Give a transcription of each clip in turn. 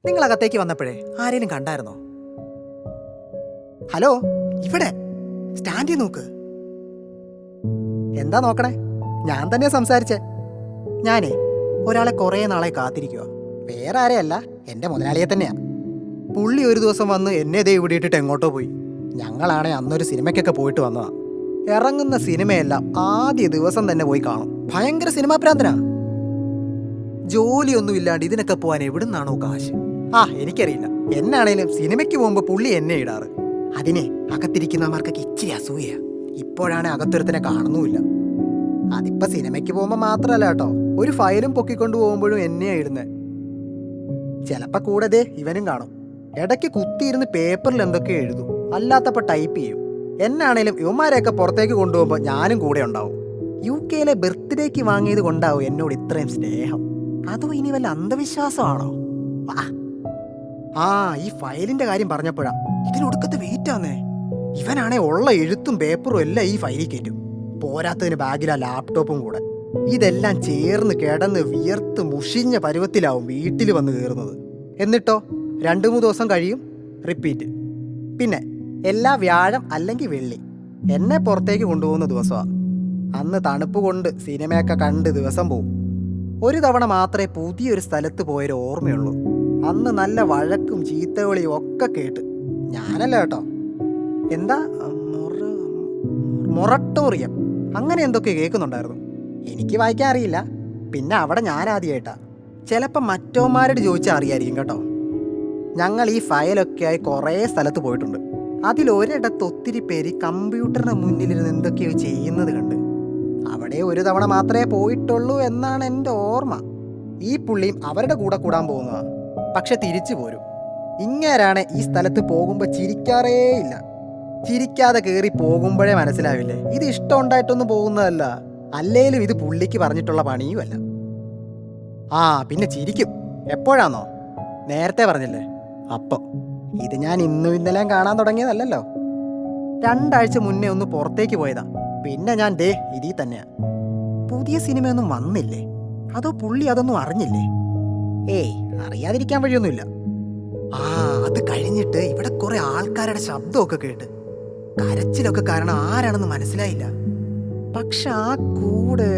നിങ്ങൾ അകത്തേക്ക് വന്നപ്പോഴേ ആരെങ്കിലും കണ്ടായിരുന്നോ? ഹലോ, ഇവിടെ സ്റ്റാൻഡിൽ നോക്ക്. എന്താ നോക്കണേ? ഞാൻ തന്നെയാ സംസാരിച്ചേ. ഞാനേ ഒരാളെ കുറേ നാളെ കാത്തിരിക്കുക. വേറെ ആരെയല്ല, എൻ്റെ മുതലാളിയെ തന്നെയാ. പുള്ളി ഒരു ദിവസം വന്ന് എന്നെ ദേ ഇവിടെ ഇട്ടിട്ട് എങ്ങോട്ടോ പോയി. ഞങ്ങളാണെ അന്നൊരു സിനിമയ്ക്കൊക്കെ പോയിട്ട് വന്നതാ. ഇറങ്ങുന്ന സിനിമയെല്ലാം ആദ്യ ദിവസം തന്നെ പോയി കാണും. ഭയങ്കര സിനിമാ പ്രാന്തനാ. ജോലിയൊന്നും ഇല്ലാണ്ട് ഇതിനൊക്കെ പോകാൻ എവിടുന്നാണോ കാശ്? എനിക്കറിയില്ല. എന്നാണേലും സിനിമയ്ക്ക് പോകുമ്പോൾ പുള്ളി എന്നെ ഇടാറ്. അതിനെ അകത്തിരിക്കുന്നവർക്കൊക്കെ ഇച്ചിരി അസൂയ. ഇപ്പോഴാണ് അകത്തൊരുത്തിനെ കാണുന്നുമില്ല. അതിപ്പോ സിനിമയ്ക്ക് പോകുമ്പോ മാത്രല്ല കേട്ടോ, ഒരു ഫയലും പൊക്കിക്കൊണ്ടു പോകുമ്പോഴും എന്നെയാ ഇടുന്നത്. ചിലപ്പോ കൂടെ ദേ ഇവനും കാണും. ഇടയ്ക്ക് കുത്തിയിരുന്ന് പേപ്പറിൽ എന്തൊക്കെ എഴുതും, അല്ലാത്തപ്പോ ടൈപ്പ് ചെയ്യും. എന്നാണേലും ഇവന്മാരെയൊക്കെ പുറത്തേക്ക് കൊണ്ടുപോകുമ്പോൾ ഞാനും കൂടെ ഉണ്ടാവും. UK ബർത്ത്ഡേക്ക് വാങ്ങിയത് കൊണ്ടാവും എന്നോട് ഇത്രയും സ്നേഹം. അതോ ഇനി വല്ല അന്ധവിശ്വാസമാണോ? ഈ ഫയലിന്റെ കാര്യം പറഞ്ഞപ്പോഴാ ഇതിനൊടുക്കത്തെ വെയിറ്റ് ആന്നേ. ഇവനാണെ ഉള്ള എഴുത്തും പേപ്പറും എല്ലാം ഈ ഫയലിൽ കയറ്റും. പോരാത്തതിന് ബാഗിലാ ലാപ്ടോപ്പും കൂടെ. ഇതെല്ലാം ചേർന്ന് കിടന്ന് വിയർത്ത് മുഷിഞ്ഞ പരുവത്തിലാവും വീട്ടിൽ വന്ന് കയറുന്നത്. എന്നിട്ടോ 2-3 ദിവസം കഴിയും, റിപ്പീറ്റ്. പിന്നെ എല്ലാ വ്യാഴം അല്ലെങ്കിൽ വെള്ളി എന്നെ പുറത്തേക്ക് കൊണ്ടുപോകുന്ന ദിവസമാണ്. അന്ന് തണുപ്പ് കൊണ്ട് സിനിമയൊക്കെ കണ്ട് ദിവസം പോവും. ഒരു തവണ മാത്രമേ പുതിയൊരു സ്ഥലത്ത് പോയൊരു ഓർമ്മയുള്ളൂ. അന്ന് നല്ല വഴക്കും ചീത്തവിളിയും ഒക്കെ കേട്ട്. ഞാനല്ല കേട്ടോ. എന്താ മൊറട്ടോറിയം അങ്ങനെ എന്തൊക്കെ കേൾക്കുന്നുണ്ടായിരുന്നു. എനിക്ക് വായിക്കാൻ അറിയില്ല. പിന്നെ അവിടെ ഞാൻ ആദ്യമായിട്ടാ. ചിലപ്പോൾ മറ്റോമാരോട് ചോദിച്ചാൽ അറിയായിരിക്കും കേട്ടോ. ഞങ്ങൾ ഈ ഫയലൊക്കെയായി കുറേ സ്ഥലത്ത് പോയിട്ടുണ്ട്. അതിലൊരിടത്ത് ഒത്തിരി പേര് കമ്പ്യൂട്ടറിന് മുന്നിലിരുന്ന് എന്തൊക്കെയോ ചെയ്യുന്നത് കണ്ട്. അവിടെ ഒരു തവണ മാത്രമേ പോയിട്ടുള്ളൂ എന്നാണ് എൻ്റെ ഓർമ്മ. ഈ പുള്ളിയും അവരുടെ കൂടെ കൂടാൻ പോകുന്നതാണ്. പക്ഷെ തിരിച്ചു പോരും. ഇങ്ങേരാണ് ഈ സ്ഥലത്ത് പോകുമ്പോൾ ചിരിക്കാറേ ഇല്ല. ചിരിക്കാതെ കയറി പോകുമ്പോഴേ മനസ്സിലാവില്ലേ ഇത് ഇഷ്ടം ഉണ്ടായിട്ടൊന്നും പോകുന്നതല്ല. അല്ലേലും ഇത് പുള്ളിക്ക് പറഞ്ഞിട്ടുള്ള പണിയുമല്ല. പിന്നെ ചിരിക്കും. എപ്പോഴാന്നോ? നേരത്തെ പറഞ്ഞില്ലേ, അപ്പം. ഇത് ഞാൻ ഇന്നും ഇന്നലെയും കാണാൻ തുടങ്ങിയതല്ലല്ലോ. 2 ആഴ്ച മുന്നേ ഒന്ന് പുറത്തേക്ക് പോയതാ. പിന്നെ ഞാൻ ദേ ഇതിൽ തന്നെയാ. പുതിയ സിനിമയൊന്നും വന്നില്ലേ? അതോ പുള്ളി അതൊന്നും അറിഞ്ഞില്ലേ? അറിയാതിരിക്കാൻ വഴിയൊന്നുമില്ല. അത് കഴിഞ്ഞിട്ട് ഇവിടെ കുറെ ആൾക്കാരുടെ ശബ്ദമൊക്കെ കേട്ട്. കരച്ചിലൊക്കെ കാരണം ആരാണെന്ന് മനസ്സിലായില്ല. പക്ഷെ കൂടെ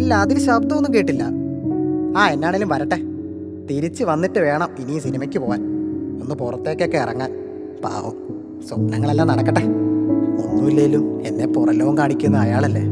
ഇല്ല അതിന് ശബ്ദമൊന്നും കേട്ടില്ല. എന്നാണേലും വരട്ടെ. തിരിച്ച് വന്നിട്ട് വേണം ഇനി സിനിമയ്ക്ക് പോവാൻ. ഒന്ന് പുറത്തേക്കൊക്കെ ഇറങ്ങാൻ. പാവം, സ്വപ്നങ്ങളെല്ലാം നടക്കട്ടെ. ഒന്നുമില്ലേലും എന്നെ പുറലോകം കാണിക്കുന്ന അയാളല്ലേ.